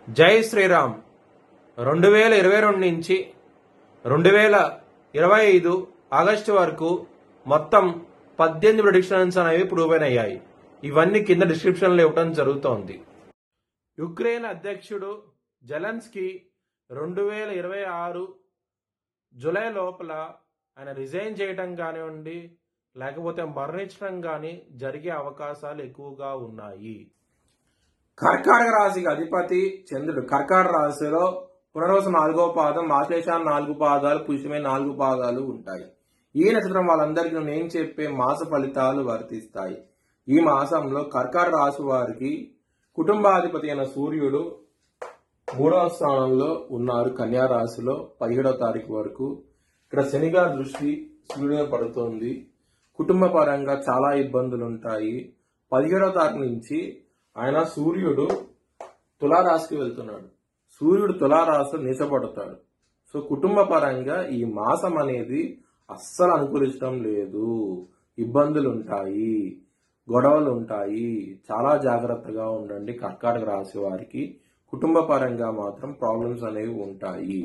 జై శ్రీరామ్. 2022 నుంచి 2025 ఆగస్టు వరకు మొత్తం 18 ప్రిడిక్షన్స్ అనేవి ప్రూవ్ అయ్యాయి. ఇవన్నీ కింద డిస్క్రిప్షన్లో ఇవ్వడం జరుగుతోంది. యుక్రెయిన్ అధ్యక్షుడు జెలెన్స్కీ 2026 జూలై లోపల ఆయన రిజైన్ చేయడం కానివ్వండి, లేకపోతే మరణించడం కానీ జరిగే అవకాశాలు ఎక్కువగా ఉన్నాయి. కర్కాటక రాశికి అధిపతి చంద్రుడు. కర్కాటక రాశిలో పునర్వసు 4వ పాదం, ఆశ్లేష 4 పాదాలు, పుష్యమే 4 పాదాలు ఉంటాయి. ఈ నక్షత్రం వాళ్ళందరికీ నేను చెప్పే మాస ఫలితాలు వర్తిస్తాయి. ఈ మాసంలో కర్కాటక రాశి వారికి కుటుంబాధిపతి అయిన సూర్యుడు 3వ స్థానంలో ఉన్నారు. కన్యా రాశిలో 17వ తారీఖు వరకు. ఇక్కడ శనిగారి దృష్టి సూర్యుడు పడుతోంది. కుటుంబ పరంగా చాలా ఇబ్బందులు ఉంటాయి. 17వ తారీఖు నుంచి ఆయన సూర్యుడు తులారాశికి వెళ్తున్నాడు. సూర్యుడు తులారాశిలో నీచపడతాడు. సో కుటుంబ పరంగా ఈ మాసం అనేది అస్సలు అనుకూలించడం లేదు. ఇబ్బందులు ఉంటాయి, గొడవలు ఉంటాయి. చాలా జాగ్రత్తగా ఉండండి. కర్కాటక రాశి వారికి కుటుంబ పరంగా మాత్రం ప్రాబ్లమ్స్ అనేవి ఉంటాయి.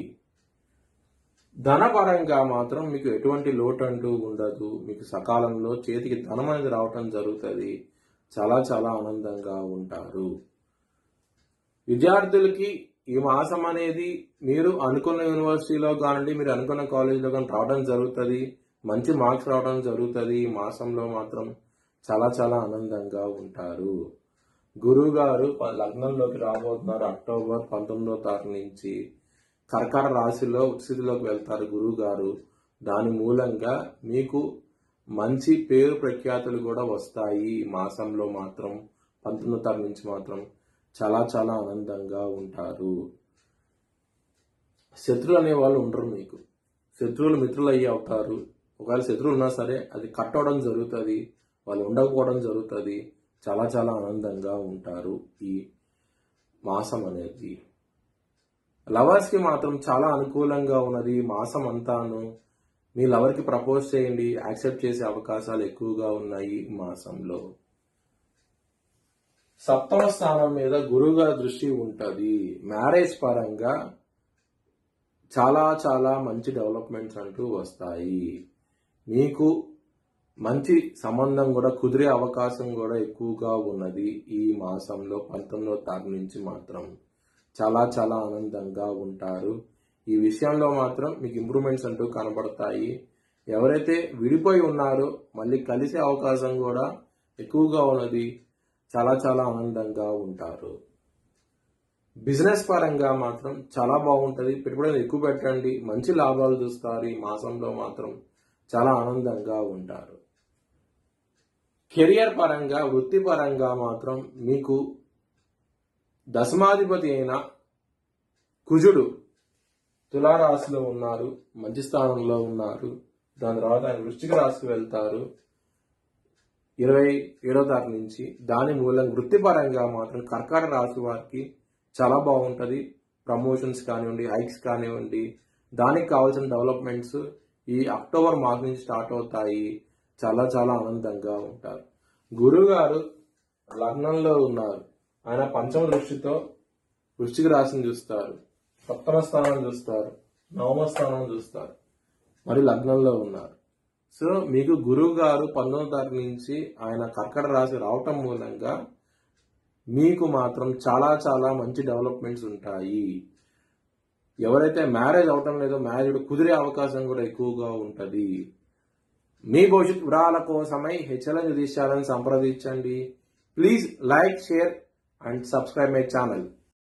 ధన పరంగా మాత్రం మీకు ఎటువంటి లోటు అంటూ ఉండదు. మీకు సకాలంలో చేతికి ధనం అనేది రావటం జరుగుతుంది. చాలా చాలా ఆనందంగా ఉంటారు. విద్యార్థులకి ఈ మాసం అనేది మీరు అనుకున్న యూనివర్సిటీలో కానివ్వండి, మీరు అనుకున్న కాలేజీలో కానీ రావడం జరుగుతుంది. మంచి మార్క్స్ రావడం జరుగుతుంది. ఈ మాసంలో మాత్రం చాలా చాలా ఆనందంగా ఉంటారు. గురువు గారు లగ్నంలోకి రాబోతున్నారు. అక్టోబర్ 19వ తారీఖు నుంచి కర్కాటక రాశిలో స్థితిలోకి వెళ్తారు గురువు గారు. దాని మూలంగా మీకు మంచి పేరు ప్రఖ్యాతులు కూడా వస్తాయి. ఈ మాసంలో మాత్రం 19వ తారీఖు నుంచి మాత్రం చాలా చాలా ఆనందంగా ఉంటారు. శత్రువులు అనే వాళ్ళు ఉండరు. మీకు శత్రువులు మిత్రులు అయ్యి అవుతారు. ఒకవేళ శత్రువులు ఉన్నా సరే అది కట్ అవడం జరుగుతుంది. వాళ్ళు ఉండకపోవడం జరుగుతుంది. చాలా చాలా ఆనందంగా ఉంటారు ఈ మాసం అనేది. లవర్స్కి మాత్రం చాలా అనుకూలంగా ఉన్నది ఈ మాసం అంతాను. మీ లవర్కి ప్రపోజ్ చేయండి, యాక్సెప్ట్ చేసే అవకాశాలు ఎక్కువగా ఉన్నాయి ఈ మాసంలో. 7వ స్థానం మీద గురువు గారి దృష్టి ఉంటుంది. మ్యారేజ్ పరంగా చాలా చాలా మంచి డెవలప్మెంట్స్ అంటూ వస్తాయి. మీకు మంచి సంబంధం కూడా కుదిరే అవకాశం కూడా ఎక్కువగా ఉన్నది ఈ మాసంలో. 19వ తారీఖు నుంచి మాత్రం చాలా చాలా ఆనందంగా ఉంటారు. ఈ విషయంలో మాత్రం మీకు ఇంప్రూవ్మెంట్స్ అంటూ కనబడతాయి. ఎవరైతే విడిపోయి ఉన్నారో మళ్ళీ కలిసే అవకాశం కూడా ఎక్కువగా ఉన్నది. చాలా చాలా ఆనందంగా ఉంటారు. బిజినెస్ పరంగా మాత్రం చాలా బాగుంటుంది. పెట్టుబడులు ఎక్కువ పెట్టండి, మంచి లాభాలు చూస్తారు. ఈ మాసంలో మాత్రం చాలా ఆనందంగా ఉంటారు. కెరియర్ పరంగా, వృత్తి పరంగా మాత్రం మీకు దశమాధిపతి అయిన కుజుడు తులారాశిలో ఉన్నారు, మంచి స్థానంలో ఉన్నారు. దాని తర్వాత ఆయన వృశ్చిక రాశికి వెళ్తారు 27వ తారీఖు నుంచి. దాని మూలంగా వృత్తిపరంగా మాత్రం కర్కాటక రాశి వారికి చాలా బాగుంటుంది. ప్రమోషన్స్ కానివ్వండి, హైక్స్ కానివ్వండి, దానికి కావాల్సిన డెవలప్మెంట్స్ ఈ అక్టోబర్ మాసం నుంచి స్టార్ట్ అవుతాయి. చాలా చాలా ఆనందంగా ఉంటారు. గురువు గారు లగ్నంలో ఉన్నారు. ఆయన పంచమ దృష్టితో వృశ్చిక రాశిని చూస్తారు, 7వ స్థానాన్ని చూస్తారు, 9వ స్థానాన్ని చూస్తారు, మరి లగ్నంలో ఉన్నారు. సో మీకు గురువు గారు 19వ తారీఖు నుంచి ఆయన కర్కాటక రాశి రావటం మూలంగా మీకు మాత్రం చాలా చాలా మంచి డెవలప్మెంట్స్ ఉంటాయి. ఎవరైతే మ్యారేజ్ అవటం లేదో మ్యారేజ్ కుదిరే అవకాశం కూడా ఎక్కువగా ఉంటుంది. మీ భవిష్యత్ వివరాల కోసమై హెచ్ఎల్ఎన్ జ్యోతిష్యాలను సంప్రదించండి. Please like, share and subscribe my channel.